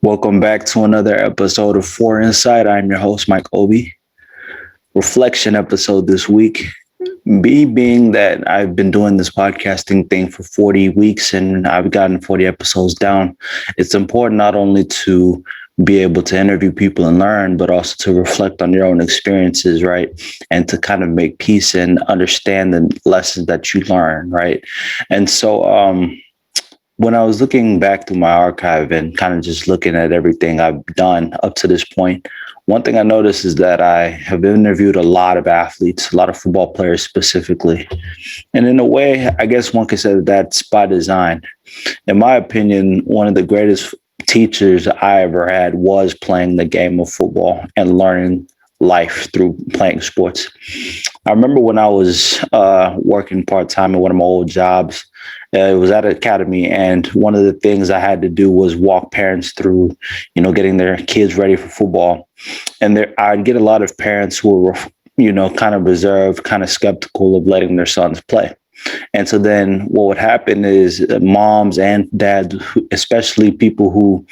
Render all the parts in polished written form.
Welcome back to another episode of Four Insight. I'm your host, Mike Obi. Reflection episode this week. Me being that I've been doing this podcasting thing for 40 weeks and I've gotten 40 episodes down, it's important not only to be able to interview people and learn, but also to reflect on your own experiences, right? And to kind of make peace and understand the lessons that you learn, right? And so, when I was looking back through my archive and kind of just looking at everything I've done up to this point, one thing I noticed is that I have interviewed a lot of athletes, a lot of football players specifically. And in a way, I guess one could say that that's by design. In my opinion, one of the greatest teachers I ever had was playing the game of football and learning life through playing sports. I remember when I was working part-time at one of my old jobs, it was at an academy, and one of the things I had to do was walk parents through, getting their kids ready for football. And I'd get a lot of parents who were, kind of reserved, kind of skeptical of letting their sons play. And so then what would happen is moms and dads, especially people who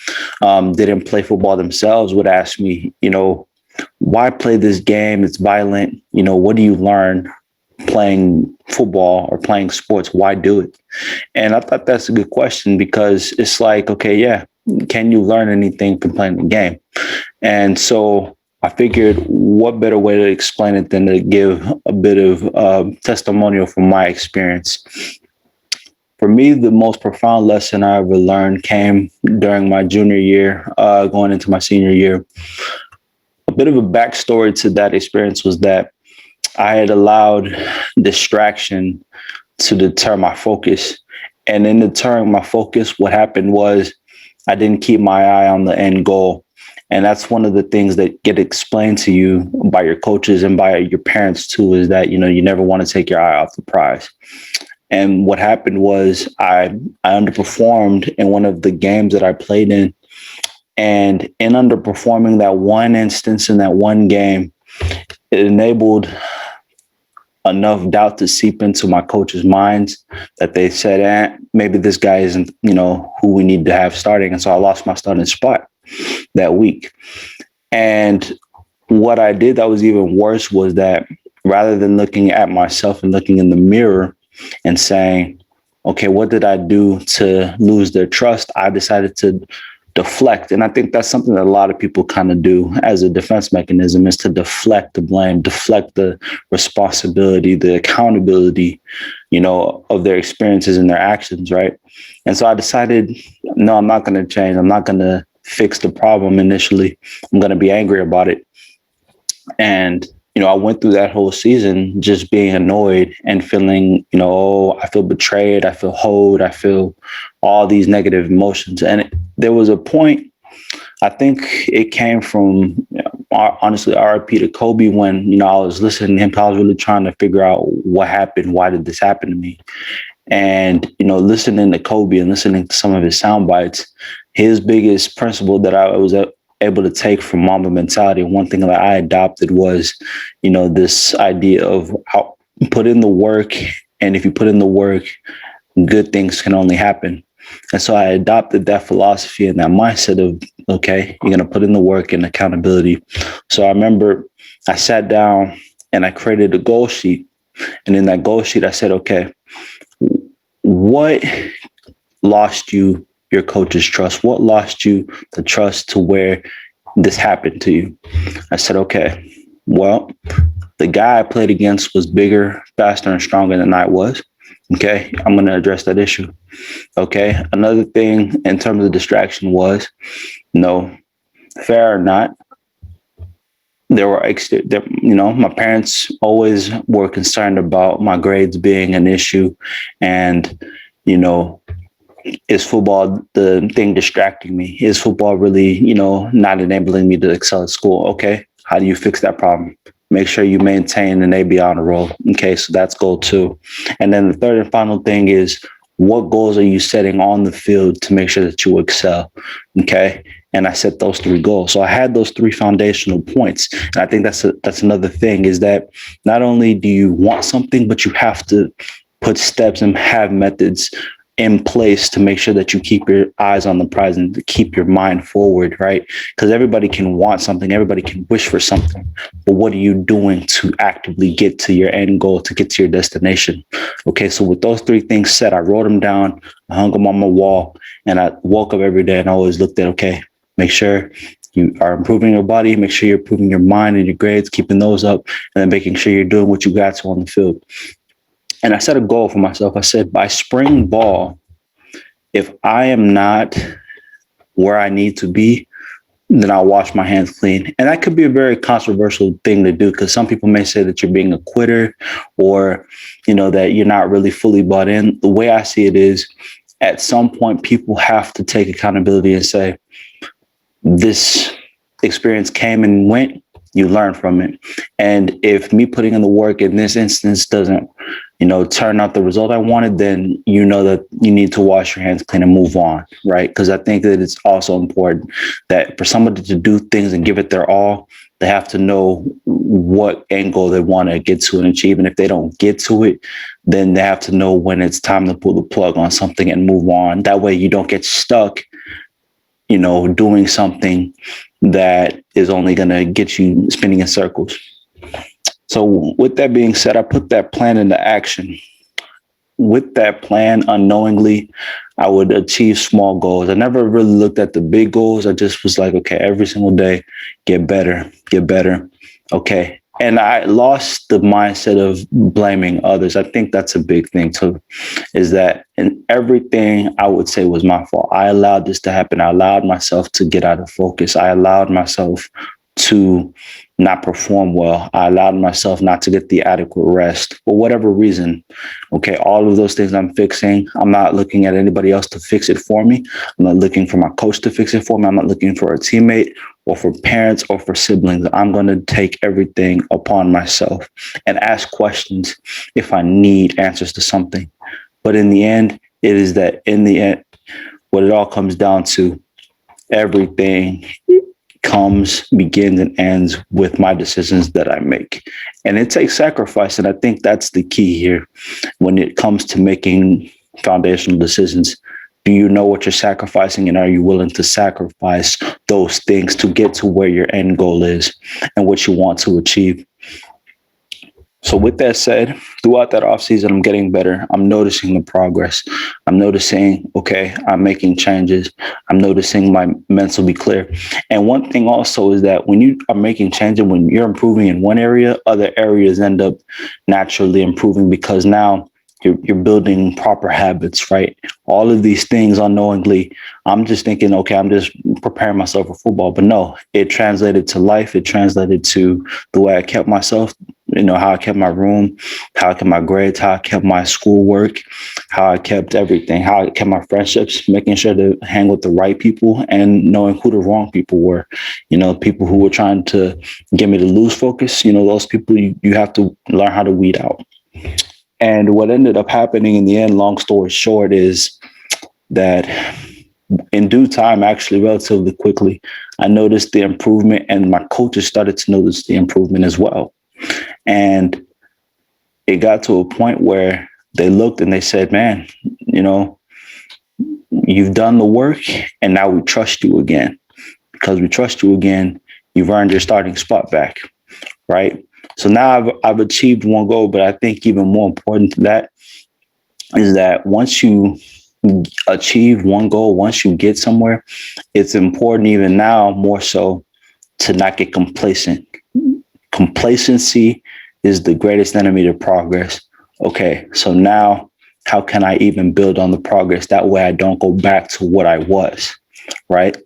didn't play football themselves, would ask me, why play this game? It's violent. What do you learn playing football or playing sports? Why do it? And I thought that's a good question because it's like, okay, yeah, can you learn anything from playing the game? And so I figured what better way to explain it than to give a bit of testimonial from my experience. For me, the most profound lesson I ever learned came during my junior year, going into my senior year. A bit of a backstory to that experience was that I had allowed distraction to deter my focus. And in deterring my focus, what happened was I didn't keep my eye on the end goal. And that's one of the things that get explained to you by your coaches and by your parents too, is that, you never want to take your eye off the prize. And what happened was I underperformed in one of the games that I played in. And in underperforming that one instance in that one game, it enabled enough doubt to seep into my coaches' minds that they said, maybe this guy isn't, who we need to have starting. And so I lost my starting spot that week. And what I did that was even worse was that rather than looking at myself and looking in the mirror and saying, okay, what did I do to lose their trust? I decided to deflect. And I think that's something that a lot of people kind of do as a defense mechanism, is to deflect the blame, deflect the responsibility, the accountability, of their experiences and their actions, right? And so I decided, no, I'm not going to change. I'm not going to fix the problem initially. I'm going to be angry about it. And I went through that whole season just being annoyed and feeling, I feel betrayed. I feel hoed. I feel all these negative emotions. And there was a point, I think it came from, honestly, RIP to Kobe, when, I was listening to him. I was really trying to figure out what happened. Why did this happen to me? And, listening to Kobe and listening to some of his sound bites, his biggest principle that I was able to take from Mamba mentality, one thing that I adopted was, this idea of how put in the work. And if you put in the work, good things can only happen. And so I adopted that philosophy and that mindset of, okay, you're going to put in the work and accountability. So I remember I sat down and I created a goal sheet. And in that goal sheet, I said, okay, what lost you your coach's trust? What lost you the trust to where this happened to you? I said, okay, well, the guy I played against was bigger, faster, and stronger than I was. Okay, I'm going to address that issue. Okay, another thing in terms of distraction was, no, fair or not, there were, my parents always were concerned about my grades being an issue. And, is football the thing distracting me? Is football really, not enabling me to excel at school? Okay, how do you fix that problem? Make sure you maintain an A/B honor roll. Okay, so that's goal 2. And then the third and final thing is, what goals are you setting on the field to make sure that you excel? Okay, and I set those 3 goals. So I had those 3 foundational points. And I think that's another thing, is that not only do you want something, but you have to put steps and have methods in place to make sure that you keep your eyes on the prize and to keep your mind forward, right? Because everybody can want something, everybody can wish for something, but what are you doing to actively get to your end goal, to get to your destination? Okay, so with those three things set, I wrote them down, I hung them on my wall, and I woke up every day and I always looked at, okay, make sure you are improving your body, make sure you're improving your mind and your grades, keeping those up, and then making sure you're doing what you got to on the field. And I set a goal for myself. I said, by spring ball, if I am not where I need to be, then I'll wash my hands clean. And that could be a very controversial thing to do, because some people may say that you're being a quitter, or, that you're not really fully bought in. The way I see it is, at some point, people have to take accountability and say, this experience came and went, you learn from it. And if me putting in the work in this instance doesn't, turn out the result I wanted, then you know that you need to wash your hands clean and move on, right? Because I think that it's also important that for somebody to do things and give it their all, they have to know what end goal they want to get to and achieve. And if they don't get to it, then they have to know when it's time to pull the plug on something and move on. That way you don't get stuck, doing something that is only going to get you spinning in circles. So with that being said, I put that plan into action. With that plan, unknowingly, I would achieve small goals. I never really looked at the big goals. I just was like, okay, every single day, get better. Okay. And I lost the mindset of blaming others. I think that's a big thing too, is that in everything I would say was my fault. I allowed this to happen. I allowed myself to get out of focus. I allowed myself to not perform well. I allowed myself not to get the adequate rest for whatever reason. Okay, all of those things I'm fixing. I'm not looking at anybody else to fix it for me. I'm not looking for my coach to fix it for me. I'm not looking for a teammate or for parents or for siblings. I'm going to take everything upon myself and ask questions if I need answers to something. But in the end, it is that in the end, what it all comes down to, everything begins and ends with my decisions that I make. And it takes sacrifice. And I think that's the key here when it comes to making foundational decisions. Do you know what you're sacrificing, and are you willing to sacrifice those things to get to where your end goal is and what you want to achieve? So with that said, throughout that offseason, I'm getting better. I'm noticing the progress. I'm noticing, okay, I'm making changes. I'm noticing my mental be clear. And one thing also is that when you are making changes, when you're improving in one area, other areas end up naturally improving, because now you're building proper habits, right? All of these things unknowingly, I'm just thinking, okay, I'm just preparing myself for football. But no, it translated to life. It translated to the way I kept myself, how I kept my room, how I kept my grades, how I kept my schoolwork, how I kept everything, how I kept my friendships, making sure to hang with the right people and knowing who the wrong people were. People who were trying to get me to lose focus, those people you have to learn how to weed out. And what ended up happening in the end, long story short, is that in due time, actually relatively quickly, I noticed the improvement, and my coaches started to notice the improvement as well. And it got to a point where they looked and they said, man, you've done the work, and now we trust you again. Because we trust you again, you've earned your starting spot back, right? So now I've achieved one goal, but I think even more important to that is that once you achieve one goal, once you get somewhere, it's important even now more so to not get complacent. Complacency is the greatest enemy to progress. Okay, so now how can I even build on the progress? That way I don't go back to what I was, right?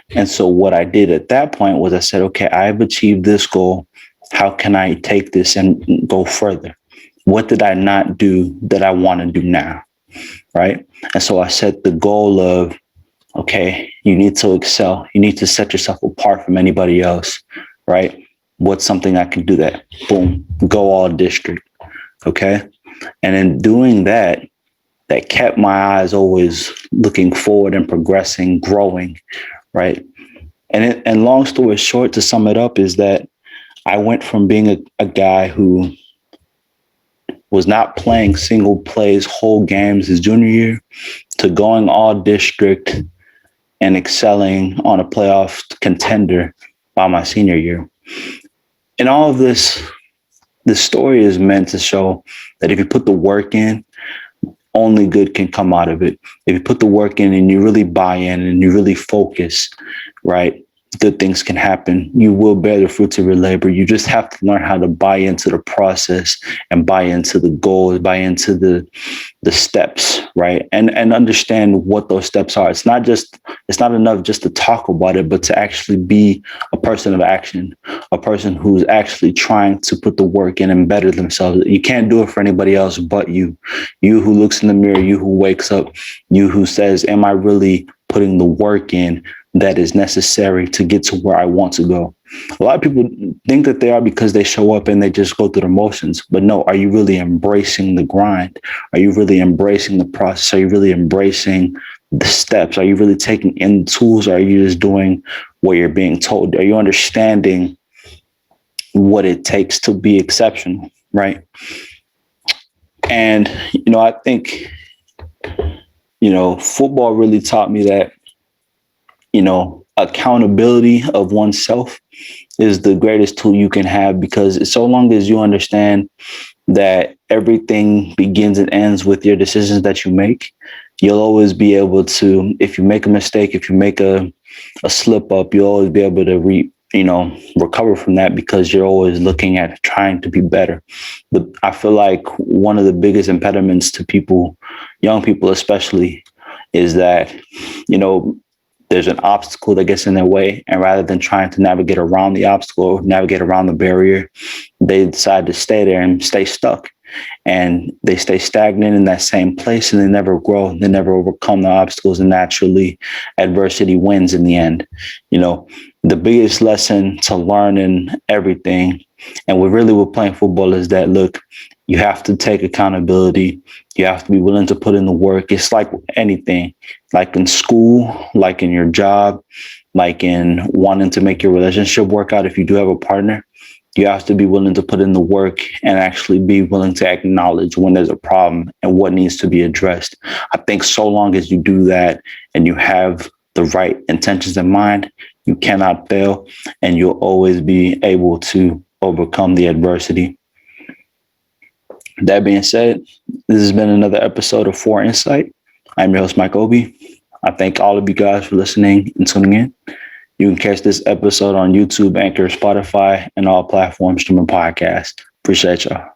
And so what I did at that point was I said, okay, I've achieved this goal. How can I take this and go further? What did I not do that I want to do now? Right. And so I set the goal of, okay, you need to excel. You need to set yourself apart from anybody else. Right. What's something I can do that? Boom, go all district. Okay. And in doing that, that kept my eyes always looking forward and progressing, growing. Right. And long story short, to sum it up, is that I went from being a guy who was not playing single plays whole games his junior year to going all district and excelling on a playoff contender by my senior year. And all of this story is meant to show that if you put the work in, only good can come out of it. If you put the work in and you really buy in and you really focus, right, good things can happen. You will bear the fruits of your labor. You just have to learn how to buy into the process and buy into the goals, buy into the steps, right? And understand what those steps are. It's not enough just to talk about it, but to actually be a person of action, a person who's actually trying to put the work in and better themselves. You can't do it for anybody else but you. You who looks in the mirror, you who wakes up, you who says, am I really putting the work in that is necessary to get to where I want to go? A lot of people think that they are because they show up and they just go through the motions. But no, are you really embracing the grind? Are you really embracing the process? Are you really embracing the steps? Are you really taking in tools? Or are you just doing what you're being told? Are you understanding what it takes to be exceptional, right? And, I think, football really taught me that, accountability of oneself is the greatest tool you can have, because so long as you understand that everything begins and ends with your decisions that you make, you'll always be able to, if you make a mistake, if you make a slip up, you'll always be able to recover from that, because you're always looking at trying to be better. I feel like one of the biggest impediments to people, young people especially, is that, there's an obstacle that gets in their way, and rather than trying to navigate around the obstacle, navigate around the barrier, they decide to stay there and stay stuck. And they stay stagnant in that same place, and they never grow. They never overcome the obstacles, and naturally adversity wins in the end. The biggest lesson to learn in everything, and what really with playing football, is that, look, you have to take accountability. You have to be willing to put in the work. It's like anything, like in school, like in your job, like in wanting to make your relationship work out. If you do have a partner, you have to be willing to put in the work and actually be willing to acknowledge when there's a problem and what needs to be addressed. I think so long as you do that and you have the right intentions in mind, you cannot fail, and you'll always be able to overcome the adversity. That being said, this has been another episode of For Insight. I'm your host, Mike Obi. I thank all of you guys for listening and tuning in. You can catch this episode on YouTube, Anchor, Spotify, and all platforms streaming podcasts. Appreciate y'all.